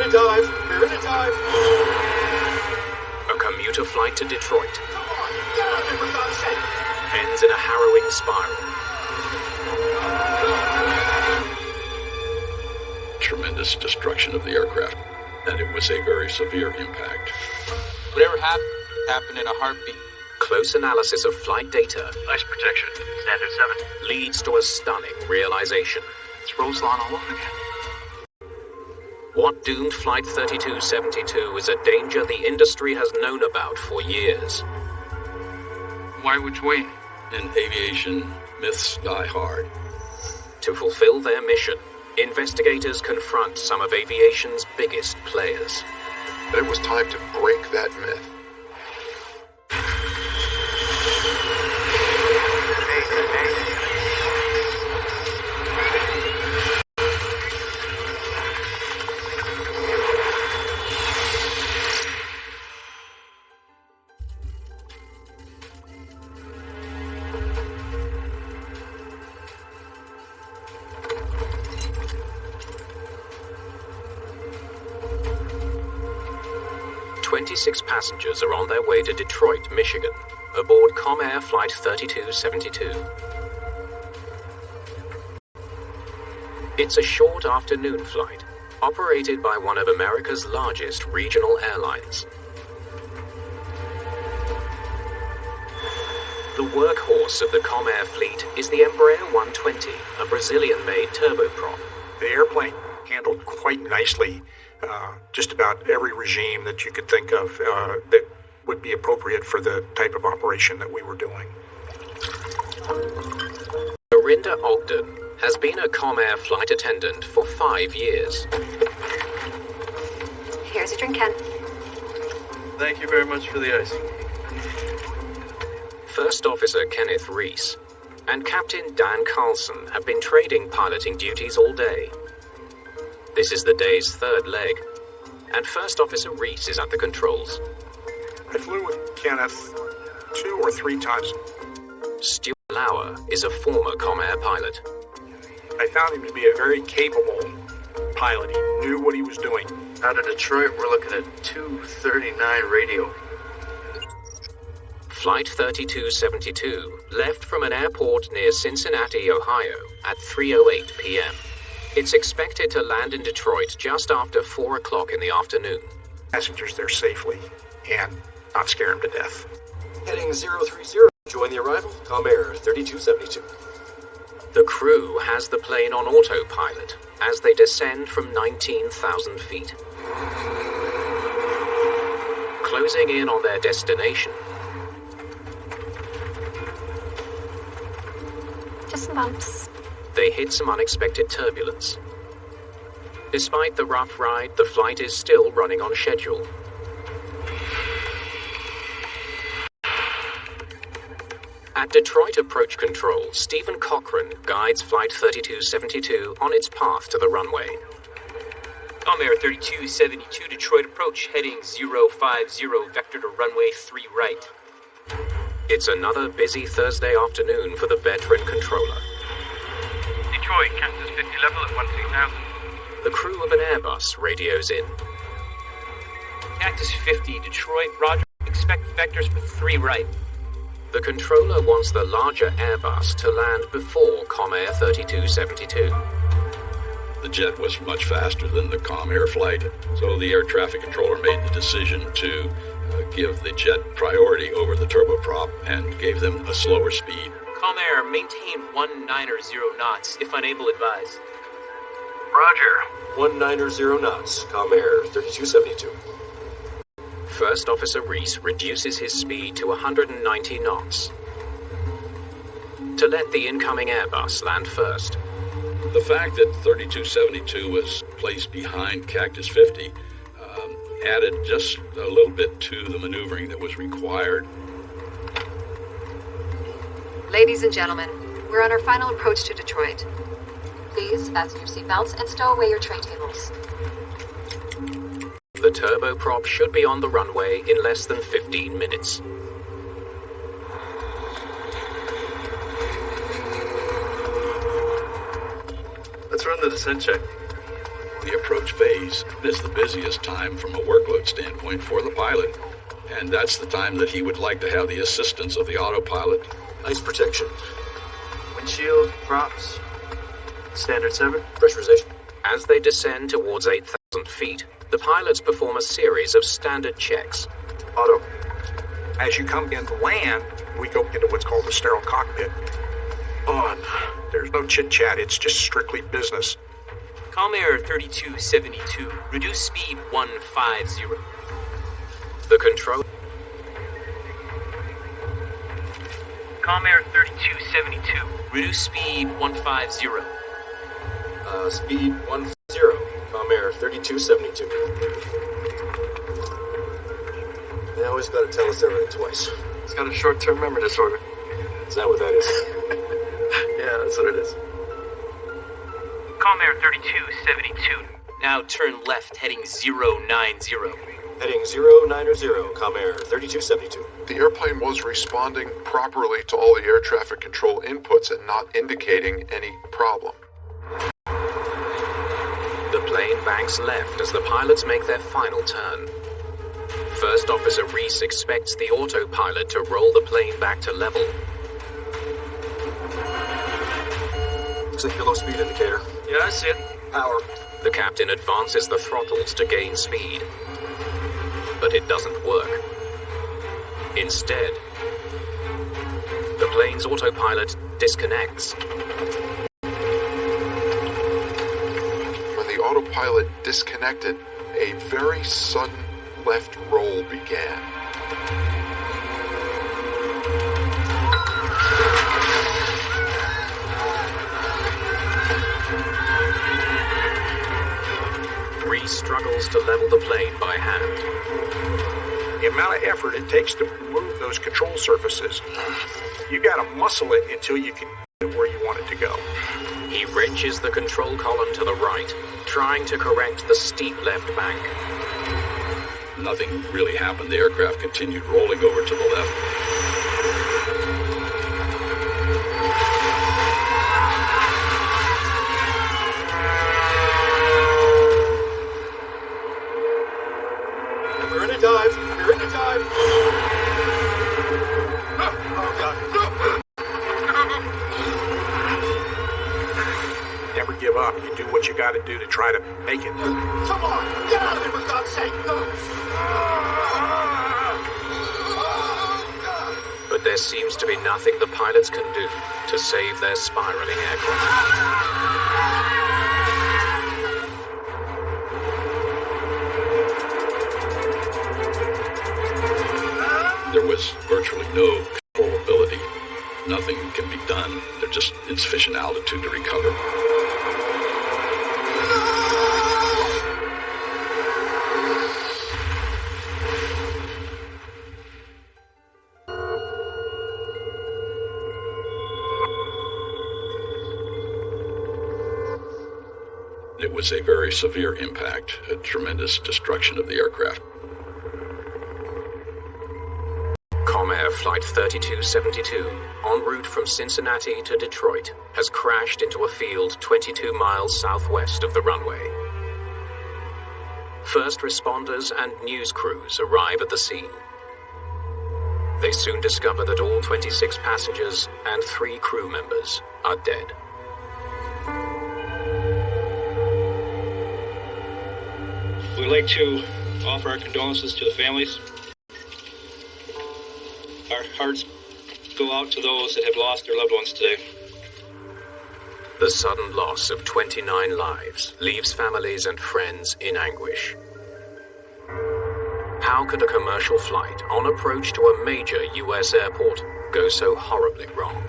a dive. We're in a dive. A commuter flight to Detroit Come on, get out there for God's sake. ends in a harrowing spiral. Tremendous destruction of the aircraft, and it was a very severe impact. Whatever happened in a heartbeat. Close analysis of flight data Ice protection, standard 7. leads to a stunning realization. It's Roseland all over again. What doomed Flight 3272 is a danger the industry has known about for years. Why which way? In aviation, myths die hard. To fulfill their mission, investigators confront some of aviation's biggest players. But it was time to break that myth. Mayday. 26 passengers are on their way to Detroit, Michigan, aboard Comair Flight 3272. It's a short afternoon flight, operated by one of America's largest regional airlines. The workhorse of the Comair fleet is the Embraer 120, a Brazilian-made turboprop. The airplane handled quite nicely just about every regime that you could think of that would be appropriate for the type of operation that we were doing. Dorinda Ogden has been a Comair flight attendant for 5 years. Here's your drink, Ken. Thank you very much for the icing. First Officer Kenneth Reese and Captain Dan Carlson have been trading piloting duties all day. This is the day's third leg, and First Officer Reese is at the controls. I flew with Kenneth 2 or 3 times. Stuart Lauer is a former Comair pilot. I found him to be a very capable pilot. He knew what he was doing. Out of Detroit, we're looking at 239 radio. Flight 3272 left from an airport near Cincinnati, Ohio at 3:08 p.m. It's expected to land in Detroit just after 4 o'clock in the afternoon. Passengers there safely and not scare them to death. Heading 030, join the arrival, Comair 3272. The crew has the plane on autopilot as they descend from 19,000 feet. Closing in on their destination, Just some bumps. they hit some unexpected turbulence. Despite the rough ride, the flight is still running on schedule. At Detroit Approach Control, Stephen Cochran guides Flight 3272 on its path to the runway. Comair 3272 Detroit approach, heading 050, vector to runway 3 right. It's another busy Thursday afternoon for the veteran controller. Detroit, Cactus 50 level at 13,000. The crew of an Airbus radios in. Cactus 50 Detroit, roger. Expect vectors for 3 right. The controller wants the larger Airbus to land before Comair 3272. The jet was much faster than the Comair flight, so the air traffic controller made the decision to give the jet priority over the turboprop and gave them a slower speed. Comair, maintain 190 knots, if unable advise. Roger. 190 knots, Comair 3272. First Officer Reese reduces his speed to 190 knots to let the incoming Airbus land first. The fact that 3272 was placed behind Cactus 50 added just a little bit to the maneuvering that was required. Ladies and gentlemen, we're on our final approach to Detroit. Please fasten your seatbelts and stow away your tray tables. The turboprop should be on the runway in less than 15 minutes. Let's run the descent check. the approach phase is the busiest time from a workload standpoint for the pilot, and that's the time that he would like to have the assistance of the autopilot. Ice protection. Windshield, props, standard 7. Pressurization. As they descend towards 8,000 feet, the pilots perform a series of standard checks. Auto. As you come in to land, we go into what's called a sterile cockpit. On. There's no chit-chat, it's just strictly business. Comair 3272, reduce speed 150. The control... Comair 3272, reduce speed 150. Speed 150. Comair 3272. They always gotta tell us everything twice. It's got a short-term memory disorder. Is that what that is? Yeah, that's what it is. Comair 3272, now turn left heading 090. Heading 090, Comair 3272. The airplane was responding properly to all the air traffic control inputs and not indicating any problem. The plane banks left as the pilots make their final turn. First Officer Reese expects the autopilot to roll the plane back to level. Looks like your low speed indicator. Yeah, I see it. Power. The captain advances the throttles to gain speed. But it doesn't work. Instead, the plane's autopilot disconnects. When the autopilot disconnected, a very sudden left roll began. Reese struggles to level the plane by hand. The amount of effort it takes to move those control surfaces, you gotta muscle it until you can get it where you want it to go. He wrenches the control column to the right, trying to correct the steep left bank. Nothing really happened. The aircraft continued rolling over to the left. We're in a dive. We're in a dive. Oh, God. Never give up. You do what you gotta do to try to make it. Come on. Get out of there, for God's sake. But there seems to be nothing the pilots can do to save their spiraling aircraft. There was virtually no controllability. Nothing can be done. There's just insufficient altitude to recover. It was a very severe impact, a tremendous destruction of the aircraft. Comair Flight 3272, en route from Cincinnati to Detroit, has crashed into a field 22 miles southwest of the runway. First responders and news crews arrive at the scene. They soon discover that all 26 passengers and 3 crew members are dead. We'd like to offer our condolences to the families. Our hearts go out to those that have lost their loved ones today. The sudden loss of 29 lives leaves families and friends in anguish. How could a commercial flight on approach to a major U.S. airport go so horribly wrong?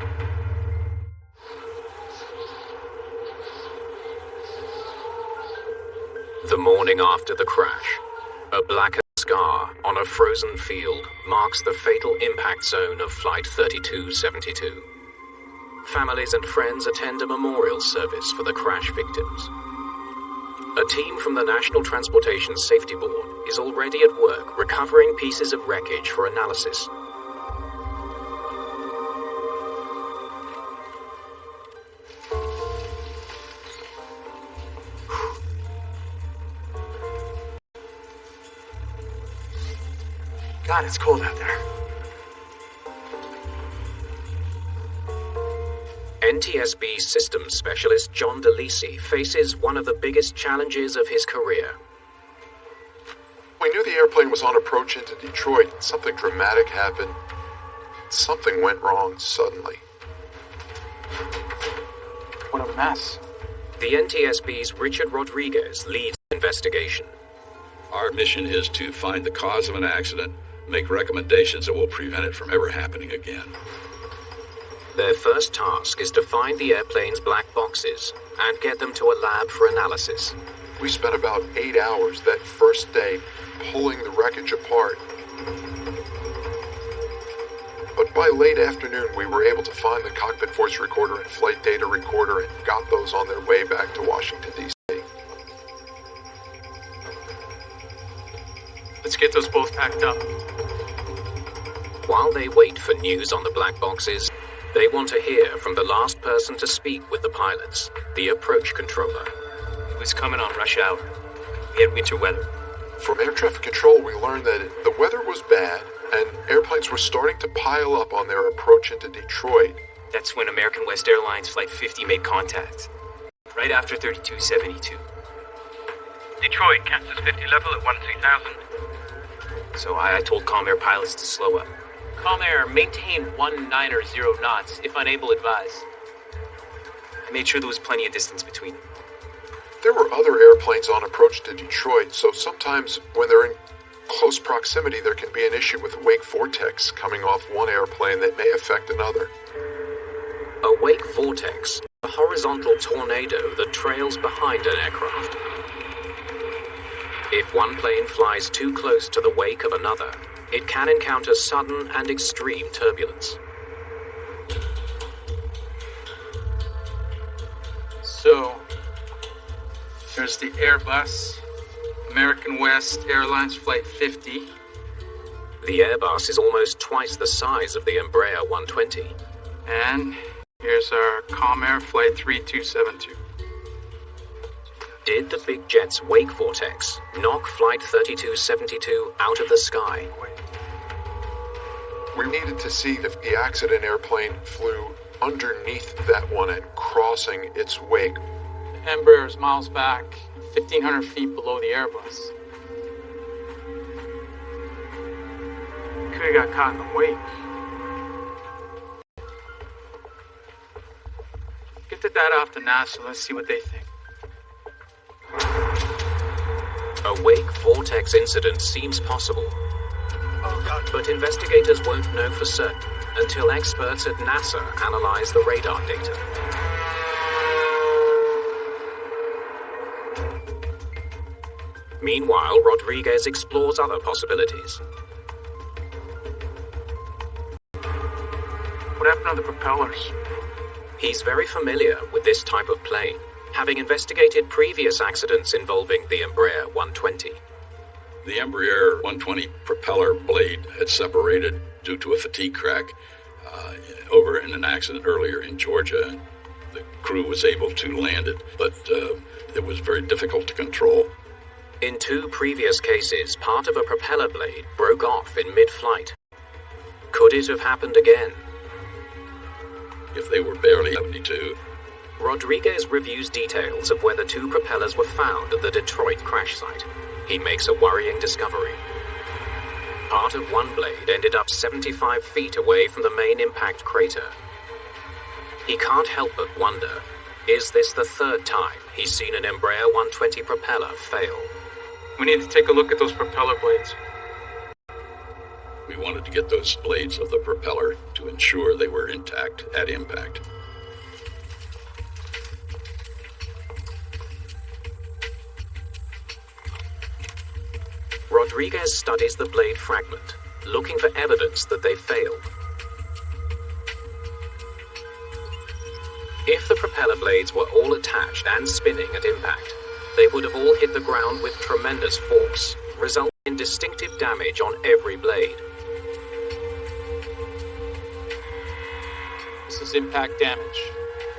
The morning after the crash, a blackened scar on a frozen field marks the fatal impact zone of Flight 3272. Families and friends attend a memorial service for the crash victims. A team from the National Transportation Safety Board is already at work recovering pieces of wreckage for analysis. God, it's cold out there. NTSB systems specialist John DeLisi faces one of the biggest challenges of his career. We knew the airplane was on approach into Detroit. Something dramatic happened. Something went wrong suddenly. What a mess. The NTSB's Richard Rodriguez leads the investigation. Our mission is to find the cause of an accident, make recommendations that will prevent it from ever happening again. Their first task is to find the airplane's black boxes and get them to a lab for analysis. We spent about 8 hours that first day pulling the wreckage apart. But by late afternoon, we were able to find the cockpit voice recorder and flight data recorder and got those on their way back to Washington, D.C. Let's get those both packed up. While they wait for news on the black boxes, they want to hear from the last person to speak with the pilots, the approach controller. It was coming on rush hour. We had winter weather. From air traffic control, we learned that the weather was bad and airplanes were starting to pile up on their approach into Detroit. That's when American West Airlines Flight 50 made contact. Right after 3272. Detroit, Kansas 50 level at 13000. So I told Comair pilots to slow up. Comair, maintain 190 knots, if unable, advise. I made sure there was plenty of distance between them. There were other airplanes on approach to Detroit, so sometimes when they're in close proximity, there can be an issue with wake vortex coming off one airplane that may affect another. A wake vortex, a horizontal tornado that trails behind an aircraft. If one plane flies too close to the wake of another, it can encounter sudden and extreme turbulence. So, there's the Airbus, American West Airlines Flight 50. The Airbus is almost twice the size of the Embraer 120. And here's our Comair Flight 3272. Did the big jet's wake vortex knock Flight 3272 out of the sky? We needed to see if the accident airplane flew underneath that one and crossing its wake. The Embraer is miles back, 1,500 feet below the Airbus. Could have got caught in the wake. Get the data off to NASA, let's see what they think. A wake vortex incident seems possible, but investigators won't know for certain until experts at NASA analyze the radar data. Meanwhile, Rodriguez explores other possibilities. What happened to the propellers? He's very familiar with this type of plane, having investigated previous accidents involving the Embraer 120. The Embraer 120 propeller blade had separated due to a fatigue crack over in an accident earlier in Georgia. The crew was able to land it, but it was very difficult to control. In 2 previous cases, part of a propeller blade broke off in mid-flight. Could it have happened again? If they were barely 72. Rodriguez reviews details of where the 2 propellers were found at the Detroit crash site. He makes a worrying discovery. Part of one blade ended up 75 feet away from the main impact crater. He can't help but wonder, is this the 3rd time he's seen an Embraer 120 propeller fail? We need to take a look at those propeller blades. We wanted to get those blades of the propeller to ensure they were intact at impact. Rodriguez studies the blade fragment, looking for evidence that they failed. If the propeller blades were all attached and spinning at impact, they would have all hit the ground with tremendous force, resulting in distinctive damage on every blade. This is impact damage.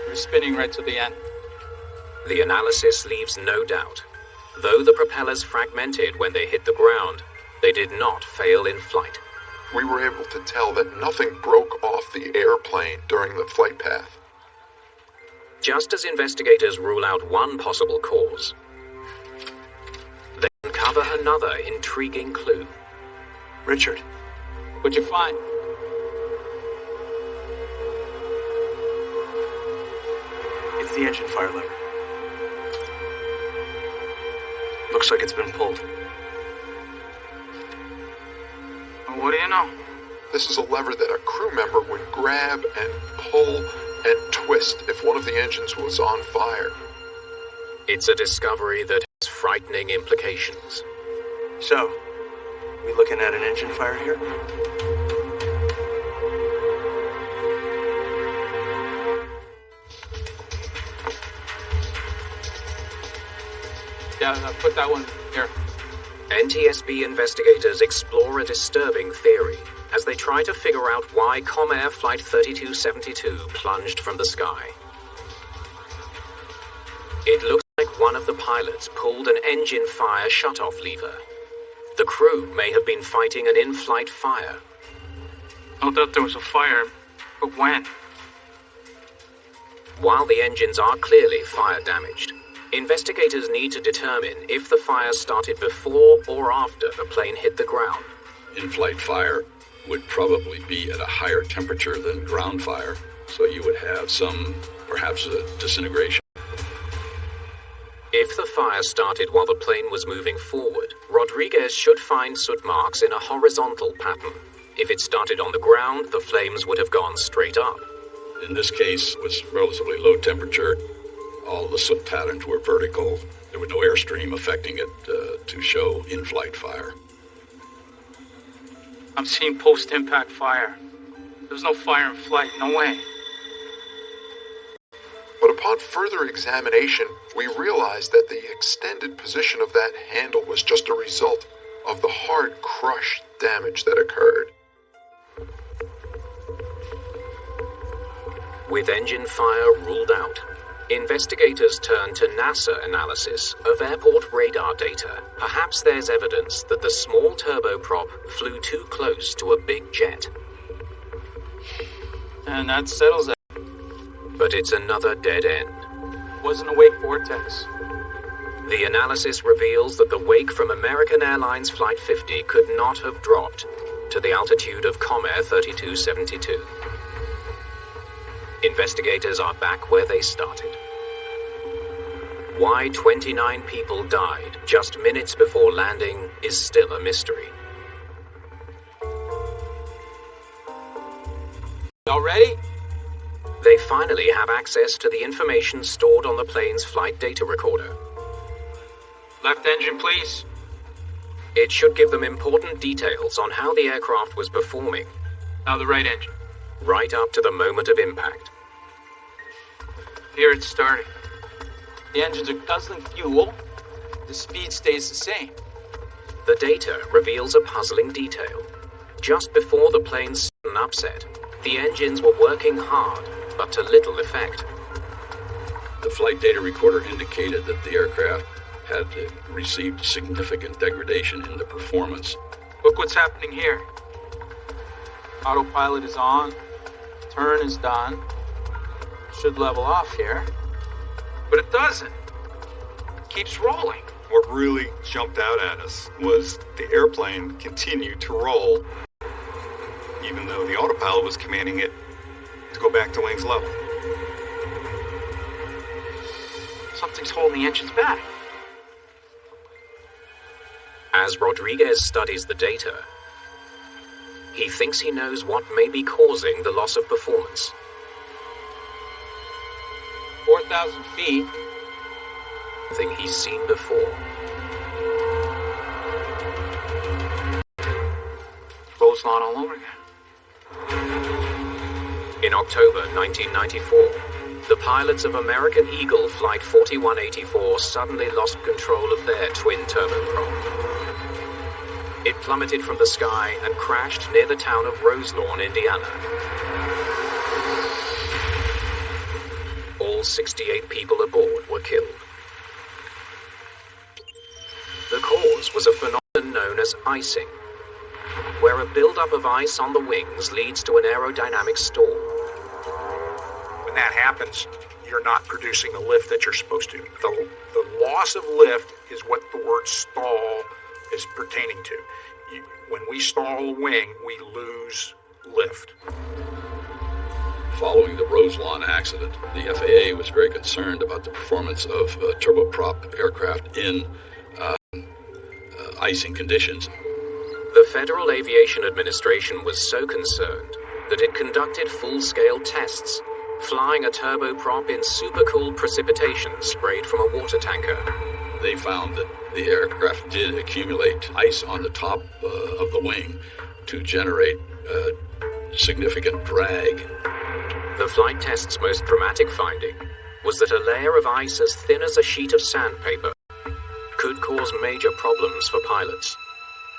We're spinning right to the end. The analysis leaves no doubt. Though the propellers fragmented when they hit the ground, They did not fail in flight. We were able to tell that nothing broke off the airplane during the flight path. Just as investigators rule out one possible cause, they uncover another intriguing clue. Richard, What'd you find? it's the engine fire lever. Looks like it's been pulled. Well, what do you know? This is a lever that a crew member would grab and pull and twist if one of the engines was on fire. It's a discovery that has frightening implications. So, we looking at an engine fire here? Yeah, put that one here. NTSB investigators explore a disturbing theory as they try to figure out why Comair Flight 3272 plunged from the sky. It looks like one of the pilots pulled an engine fire shutoff lever. The crew may have been fighting an in-flight fire. No doubt there was a fire, but when? While the engines are clearly fire damaged, investigators need to determine if the fire started before or after the plane hit the ground. In-flight fire would probably be at a higher temperature than ground fire, so you would have perhaps a disintegration. If the fire started while the plane was moving forward, Rodriguez should find soot marks in a horizontal pattern. If it started on the ground, the flames would have gone straight up. In this case, it was relatively low temperature. All the soot patterns were vertical. There was no airstream affecting it to show in-flight fire. I'm seeing post-impact fire. There's no fire in flight, no way. But upon further examination, we realized that the extended position of that handle was just a result of the hard crush damage that occurred. With engine fire ruled out, investigators turn to NASA analysis of airport radar data. Perhaps there's evidence that the small turboprop flew too close to a big jet. And that settles it. But it's another dead end. Wasn't a wake vortex. The analysis reveals that the wake from American Airlines Flight 50 could not have dropped to the altitude of Comair 3272. Investigators are back where they started. Why 29 people died just minutes before landing is still a mystery. Y'all ready? They finally have access to the information stored on the plane's flight data recorder. Left engine, please. It should give them important details on how the aircraft was performing, Now the right engine. right up to the moment of impact. Here it's starting. The engines are guzzling fuel. The speed stays the same. The data reveals a puzzling detail. Just before the plane's sudden upset, the engines were working hard, but to little effect. The flight data recorder indicated that the aircraft had received significant degradation in the performance. Look what's happening here. Autopilot is on. Turn is done. Should level off here. But it doesn't. It keeps rolling. What really jumped out at us was the airplane continued to roll, even though the autopilot was commanding it to go back to wings level. Something's holding the engines back. As Rodriguez studies the data, he thinks he knows what may be causing the loss of performance. 4,000 feet. Something he's seen before. Rose lawn all over again. In October 1994, the pilots of American Eagle Flight 4184 suddenly lost control of their twin turboprop. It plummeted from the sky and crashed near the town of Roselawn, Indiana. All 68 people aboard were killed. The cause was a phenomenon known known as icing, where a buildup of ice on the wings leads to an aerodynamic stall. When that happens, you're not producing the lift that you're supposed to. The loss of lift is what the word stall is pertaining to. When we stall a wing, we lose lift. Following the Roselawn accident, the FAA was very concerned about the performance of turboprop aircraft in icing conditions. The Federal Aviation Administration was so concerned that it conducted full-scale tests, flying a turboprop in supercooled precipitation sprayed from a water tanker. They found that the aircraft did accumulate ice on the top of the wing to generate significant drag. The flight test's most dramatic finding was that a layer of ice as thin as a sheet of sandpaper could cause major problems for pilots.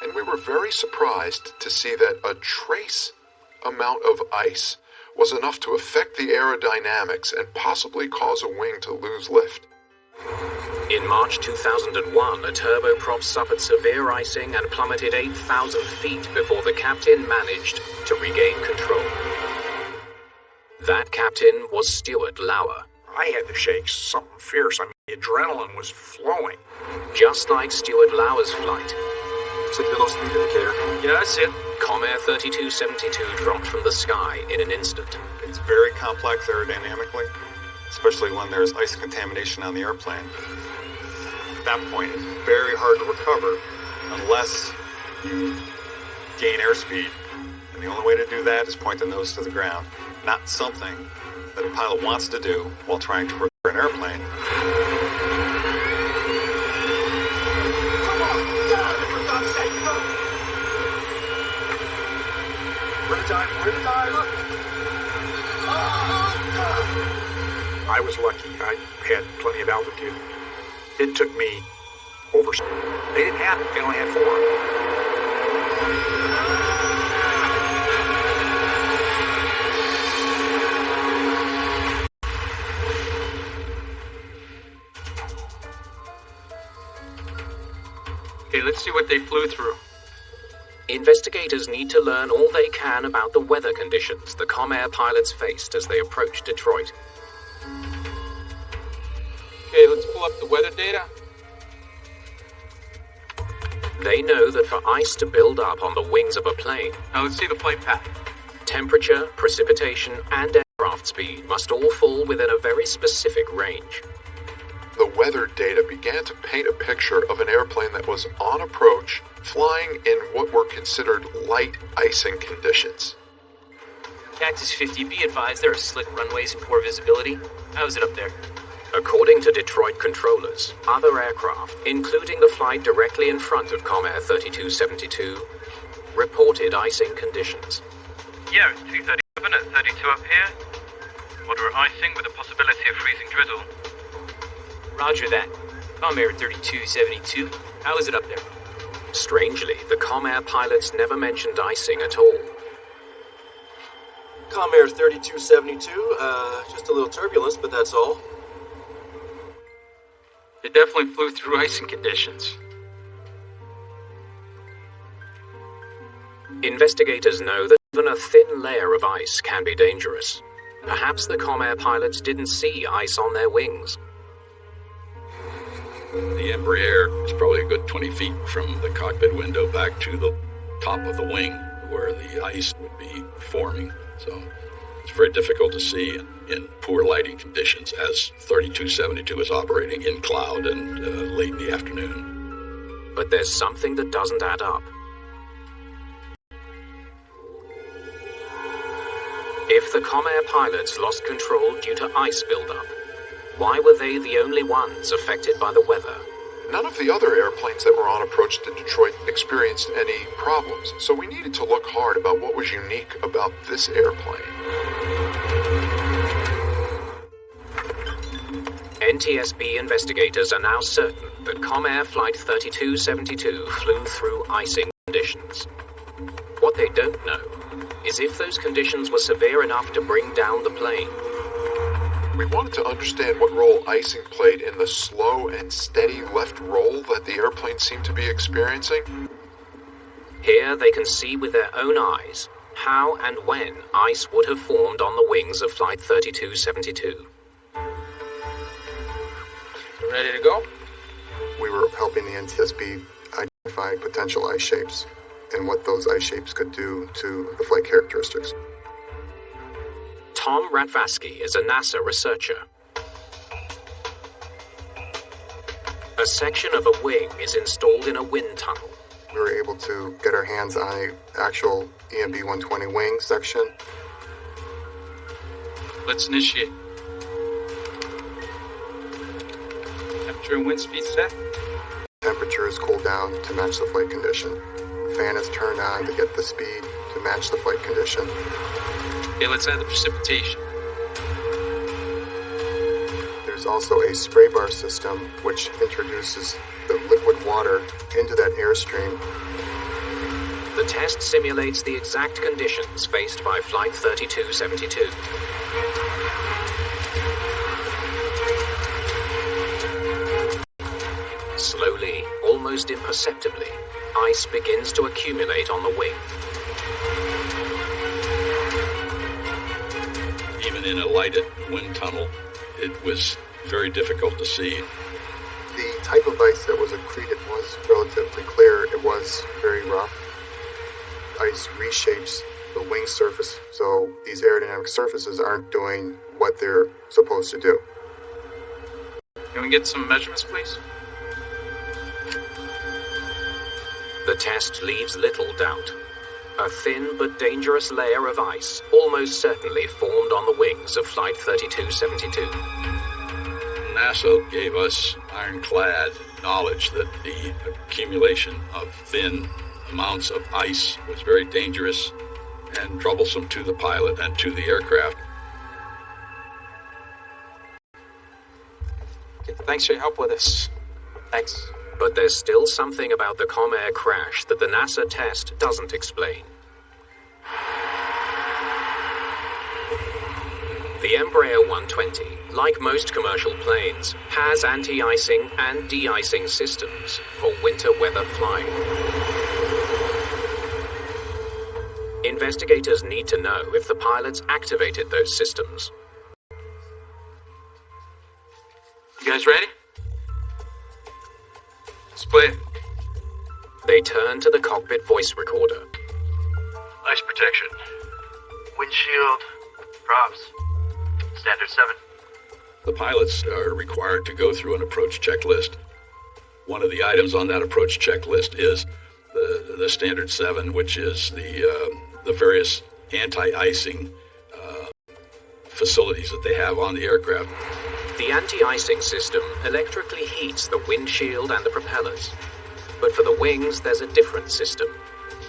And we were very surprised to see that a trace amount of ice was enough to affect the aerodynamics and possibly cause a wing to lose lift. In March 2001, a turboprop suffered severe icing and plummeted 8,000 feet before the captain managed to regain control. That captain was Stuart Lauer. I had the shakes, something fierce. I mean, the adrenaline was flowing. Just like Stuart Lauer's flight. Set velocity indicator. Yeah, that's it. Comair 3272 dropped from the sky in an instant. It's very complex aerodynamically, especially when there's ice contamination on the airplane. At that point, it's very hard to recover unless you gain airspeed. And the only way to do that is point the nose to the ground, not something that a pilot wants to do while trying to recover an airplane. I was lucky. I had plenty of altitude. It took me over. They didn't have it. They only had 4. Okay, let's see what they flew through. Investigators need to learn all they can about the weather conditions the Comair pilots faced as they approached Detroit. Okay, let's pull up the weather data. They know that for ice to build up on the wings of a plane, Now let's see the flight path. temperature, precipitation, and aircraft speed must all fall within a very specific range. The weather data began to paint a picture of an airplane that was on approach, flying in what were considered light icing conditions. Cactus 50, be advised there are slick runways and poor visibility. How is it up there? According to Detroit controllers, other aircraft, including the flight directly in front of Comair 3272, reported icing conditions. Yeah, it's 237 at 32 up here. Moderate icing with a possibility of freezing drizzle. Roger that. Comair 3272, how is it up there? Strangely, the Comair pilots never mentioned icing at all. Comair 3272, just a little turbulence, but that's all. They definitely flew through icing conditions. Investigators know that even a thin layer of ice can be dangerous. Perhaps the Comair pilots didn't see ice on their wings. The Embraer is probably a good 20 feet from the cockpit window back to the top of the wing where the ice would be forming. So it's very difficult to see in poor lighting conditions as 3272 is operating in cloud and late in the afternoon. But there's something that doesn't add up. If the Comair pilots lost control due to ice buildup, why were they the only ones affected by the weather? None of the other airplanes that were on approach to Detroit experienced any problems, so we needed to look hard about what was unique about this airplane. NTSB investigators are now certain that Comair Flight 3272 flew through icing conditions. What they don't know is if those conditions were severe enough to bring down the plane. We wanted to understand what role icing played in the slow and steady left roll that the airplane seemed to be experiencing. Here they can see with their own eyes how and when ice would have formed on the wings of Flight 3272. Ready to go? We were helping the NTSB identify potential ice shapes and what those ice shapes could do to the flight characteristics. Tom Radvaski is a NASA researcher. A section of a wing is installed in a wind tunnel. We were able to get our hands on an actual EMB 120 wing section. Let's initiate. Temperature and wind speed set. Temperature is cooled down to match the flight condition. Fan is turned on to get the speed to match the flight condition. Okay, let's add the precipitation. There's also a spray bar system which introduces the liquid water into that airstream. The test simulates the exact conditions faced by Flight 3272. Slowly, almost imperceptibly, ice begins to accumulate on the wing. Even in a lighted wind tunnel, it was very difficult to see. The type of ice that was accreted was relatively clear. It was very rough. Ice reshapes the wing surface, so these aerodynamic surfaces aren't doing what they're supposed to do. Can we get some measurements, please? The test leaves little doubt. A thin but dangerous layer of ice almost certainly formed on the wings of Flight 3272. NASA gave us ironclad knowledge that the accumulation of thin amounts of ice was very dangerous and troublesome to the pilot and to the aircraft. Okay, thanks for your help with this. Thanks. But there's still something about the Comair crash that the NASA test doesn't explain. The Embraer 120, like most commercial planes, has anti-icing and de-icing systems for winter weather flying. Investigators need to know if the pilots activated those systems. You guys ready? Split. They turn to the cockpit voice recorder. Ice protection. Windshield. Props. Standard 7. The pilots are required to go through an approach checklist. One of the items on that approach checklist is the Standard 7, which is the various anti-icing facilities that they have on the aircraft. The anti-icing system electrically heats the windshield and the propellers. But for the wings, there's a different system.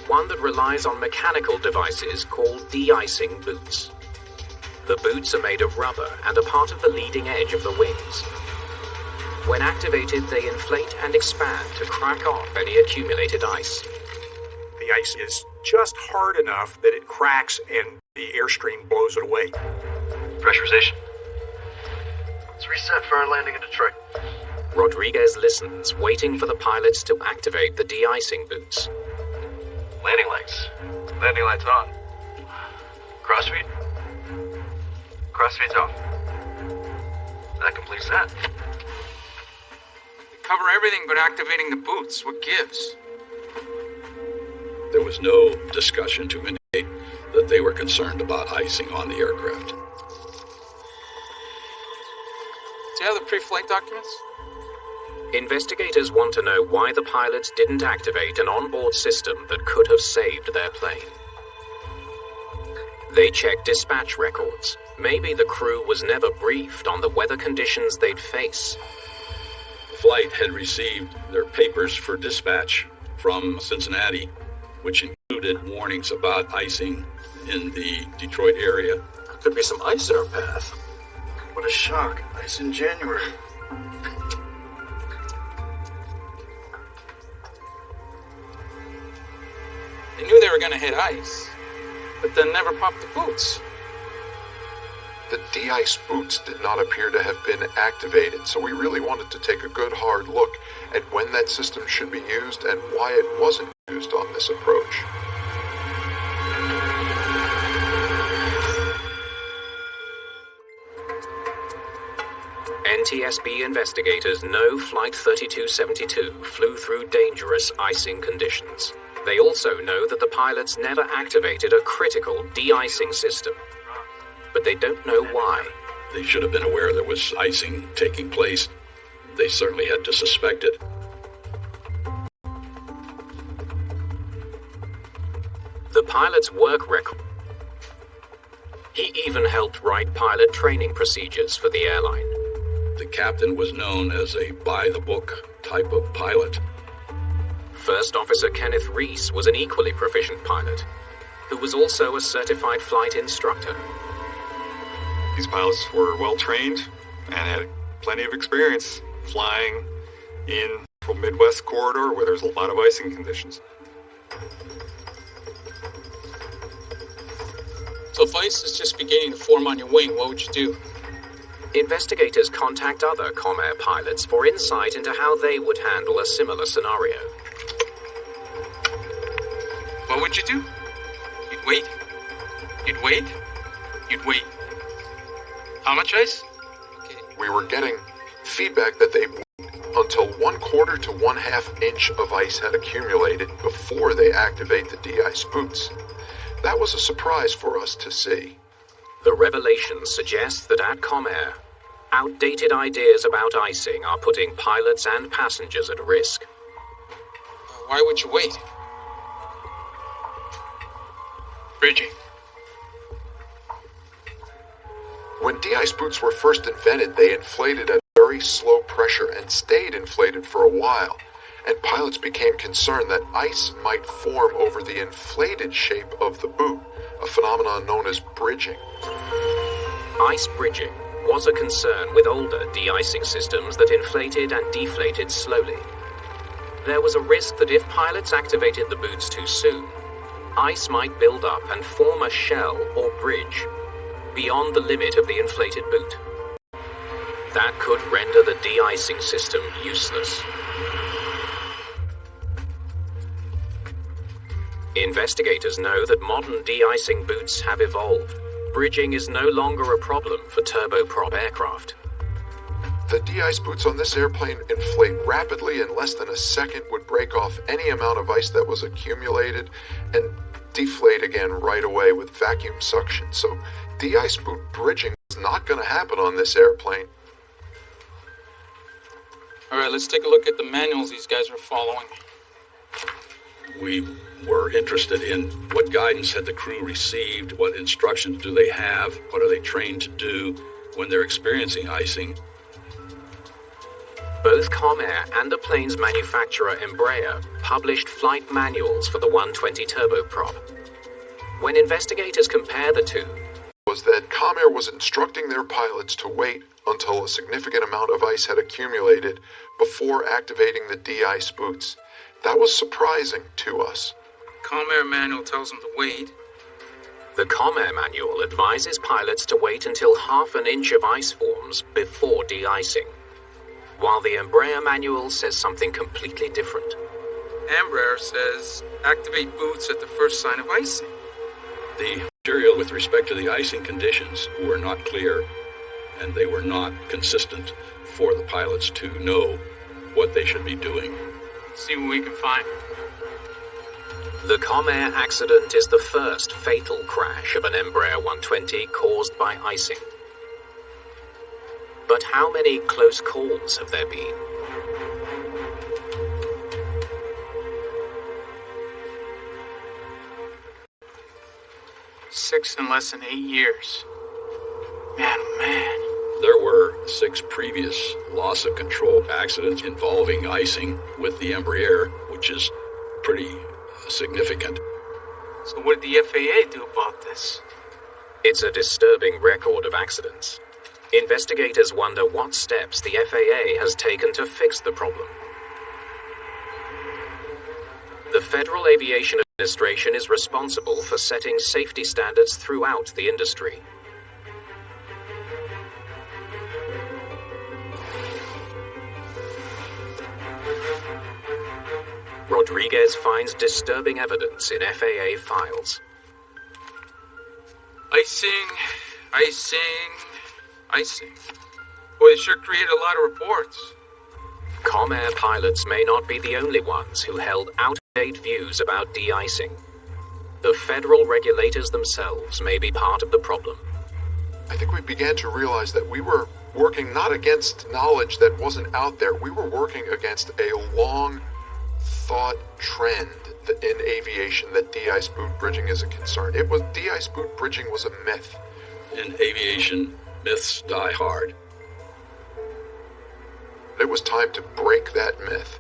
One that relies on mechanical devices called de-icing boots. The boots are made of rubber and are part of the leading edge of the wings. When activated, they inflate and expand to crack off any accumulated ice. The ice is just hard enough that it cracks and the airstream blows it away. Pressurization. Let's reset for our landing in Detroit. Rodriguez listens, waiting for the pilots to activate the de-icing boots. Landing lights. Landing lights on. Crossfeed. Crossfeed's off. That completes that. We cover everything but activating the boots. What gives? There was no discussion to indicate that they were concerned about icing on the aircraft. Do you have the pre-flight documents? Investigators want to know why the pilots didn't activate an onboard system that could have saved their plane. They check dispatch records. Maybe the crew was never briefed on the weather conditions they'd face. The flight had received their papers for dispatch from Cincinnati, which included warnings about icing in the Detroit area. Could be some ice in our path. What a shock. Ice in January. They knew they were going to hit ice, but then never popped the boots. The de-ice boots did not appear to have been activated, so we really wanted to take a good hard look at when that system should be used and why it wasn't used on this approach. NTSB investigators know Flight 3272 flew through dangerous icing conditions. They also know that the pilots never activated a critical de-icing system. But they don't know why. They should have been aware there was icing taking place. They certainly had to suspect it. The pilot's work record. He even helped write pilot training procedures for the airline. The captain was known as a by-the-book type of pilot. First Officer Kenneth Reese was an equally proficient pilot, who was also a certified flight instructor. These pilots were well trained and had plenty of experience flying in the Midwest corridor where there's a lot of icing conditions. So if ice is just beginning to form on your wing, what would you do? Investigators contact other Comair pilots for insight into how they would handle a similar scenario. What would you do? You'd wait. You'd wait. You'd wait. How much ice? Okay. We were getting feedback that they wait until 1/4 to 1/2 inch of ice had accumulated before they activate the de-ice boots. That was a surprise for us to see. The revelations suggest that at Comair, outdated ideas about icing are putting pilots and passengers at risk. Why would you wait? Bridging. When de-ice boots were first invented, they inflated at very slow pressure and stayed inflated for a while, and pilots became concerned that ice might form over the inflated shape of the boot, a phenomenon known as bridging. Ice bridging was a concern with older de-icing systems that inflated and deflated slowly. There was a risk that if pilots activated the boots too soon, ice might build up and form a shell or bridge beyond the limit of the inflated boot. That could render the de-icing system useless. Investigators know that modern de-icing boots have evolved. Bridging is no longer a problem for turboprop aircraft. The de-ice boots on this airplane inflate rapidly. In less than a second would break off any amount of ice that was accumulated and deflate again right away with vacuum suction. So de-ice boot bridging is not going to happen on this airplane. All right, let's take a look at the manuals these guys are following. We were interested in what guidance had the crew received, what instructions do they have, what are they trained to do when they're experiencing icing. Both Comair and the plane's manufacturer Embraer published flight manuals for the 120 turboprop. When investigators compare the two, was that Comair was instructing their pilots to wait until a significant amount of ice had accumulated before activating the de-ice boots. That was surprising to us. Comair manual tells them to wait. The Comair manual advises pilots to wait until 1/2 inch of ice forms before de-icing, while the Embraer manual says something completely different. Embraer says activate boots at the first sign of icing. The material with respect to the icing conditions were not clear, and they were not consistent for the pilots to know what they should be doing. See what we can find. The Comair accident is the first fatal crash of an Embraer 120 caused by icing. But how many close calls have there been? Six in less than 8 years. Man, oh man. There were 6 previous loss of control accidents involving icing with the Embraer, which is pretty significant. So what did the FAA do about this? It's a disturbing record of accidents. Investigators wonder what steps the FAA has taken to fix the problem. The Federal Aviation Administration is responsible for setting safety standards throughout the industry. Rodriguez finds disturbing evidence in FAA files. Icing. Boy, they sure created a lot of reports. Comair pilots may not be the only ones who held out-of-date views about de-icing. The federal regulators themselves may be part of the problem. I think we began to realize that we were working not against knowledge that wasn't out there. We were working against a long-thought trend in aviation that de-ice boot bridging is a concern. De-ice boot bridging was a myth. In aviation, myths die hard. It was time to break that myth.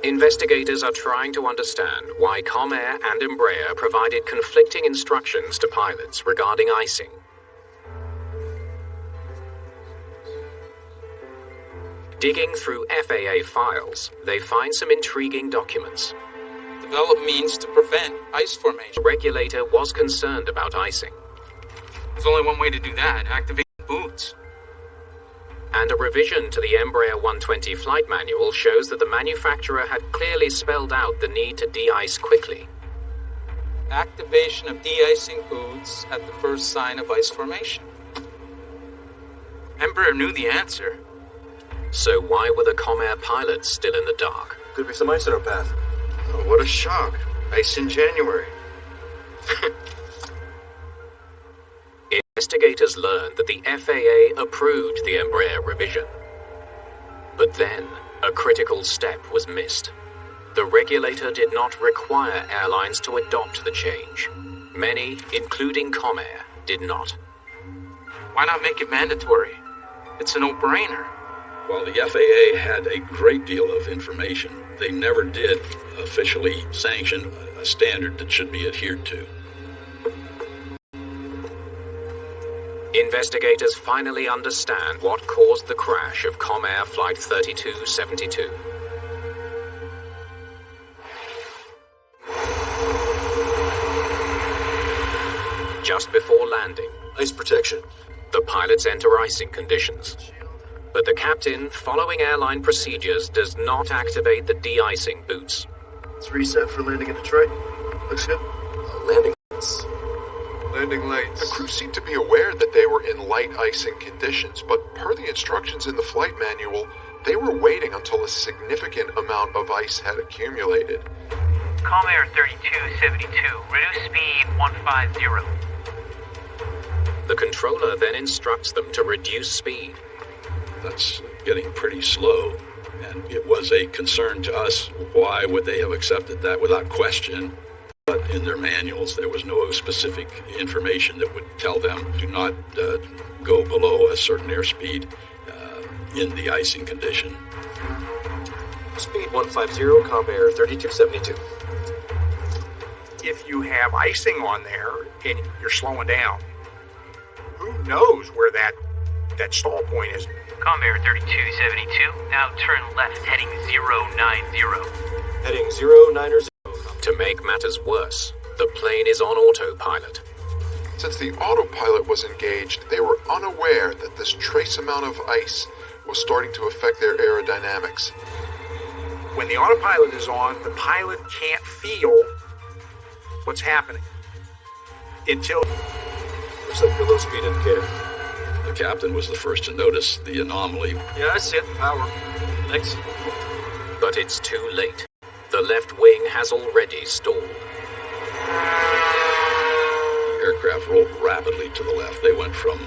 Investigators are trying to understand why Comair and Embraer provided conflicting instructions to pilots regarding icing. Digging through FAA files, they find some intriguing documents. Develop means to prevent ice formation. The regulator was concerned about icing. There's only one way to do that: activate boots. And a revision to the Embraer 120 flight manual shows that the manufacturer had clearly spelled out the need to de-ice quickly. Activation of de-icing boots at the first sign of ice formation. Embraer knew the answer. So why were the Comair pilots still in the dark? Could be some ice in our path. Oh, what a shock. Ice in January. Investigators learned that the FAA approved the Embraer revision. But then, a critical step was missed. The regulator did not require airlines to adopt the change. Many, including Comair, did not. Why not make it mandatory? It's a no-brainer. While the FAA had a great deal of information, they never did officially sanction a standard that should be adhered to. Investigators finally understand what caused the crash of Comair Flight 3272. Just before landing, Ice protection. the pilots enter icing conditions. But the captain, following airline procedures, does not activate the de-icing boots. It's reset for landing in Detroit. Looks good. Landing lights. The crew seemed to be aware that they were in light icing conditions, but per the instructions in the flight manual, they were waiting until a significant amount of ice had accumulated. Comair 3272, reduce speed 150. The controller then instructs them to reduce speed. That's getting pretty slow, and it was a concern to us. Why would they have accepted that without question? But in their manuals, there was no specific information that would tell them do not go below a certain airspeed in the icing condition. Speed 150, Comair 3272. If you have icing on there and you're slowing down, who knows where that stall point is? Comair 3272, now turn left heading 090. Heading 090. To make matters worse, the plane is on autopilot. Since the autopilot was engaged, they were unaware that this trace amount of ice was starting to affect their aerodynamics. When the autopilot is on, the pilot can't feel what's happening until... Looks like your low speed indicator. The captain was the first to notice the anomaly. Yeah, I see it. Power. Thanks. But it's too late. The left wing has already stalled. The aircraft rolled rapidly to the left. They went from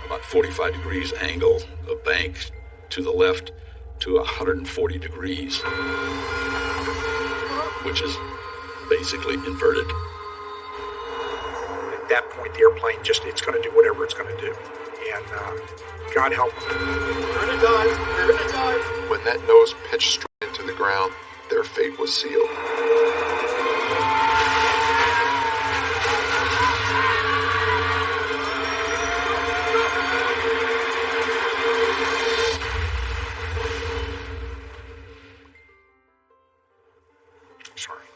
about 45 degrees angle of bank to the left to 140 degrees, which is basically inverted. At that point, the airplane it's going to do whatever it's going to do. And God help them. They're gonna dive. They're gonna dive. When that nose pitched straight into the ground, their fate was sealed. Sorry.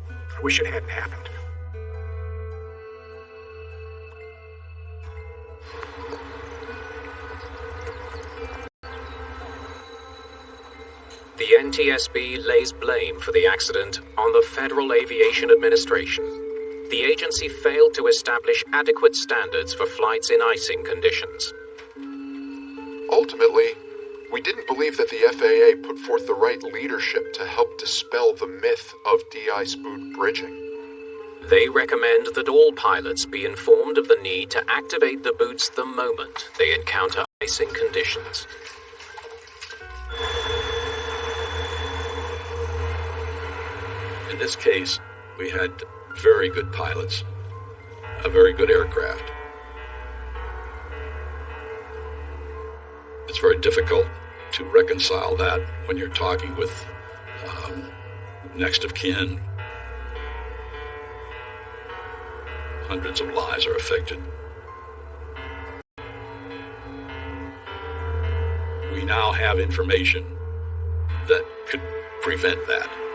I wish it hadn't happened. The NTSB lays blame for the accident on the Federal Aviation Administration. The agency failed to establish adequate standards for flights in icing conditions. Ultimately, we didn't believe that the FAA put forth the right leadership to help dispel the myth of de-ice boot bridging. They recommend that all pilots be informed of the need to activate the boots the moment they encounter icing conditions. In this case, we had very good pilots, a very good aircraft. It's very difficult to reconcile that when you're talking with next of kin. Hundreds of lives are affected. We now have information that could prevent that.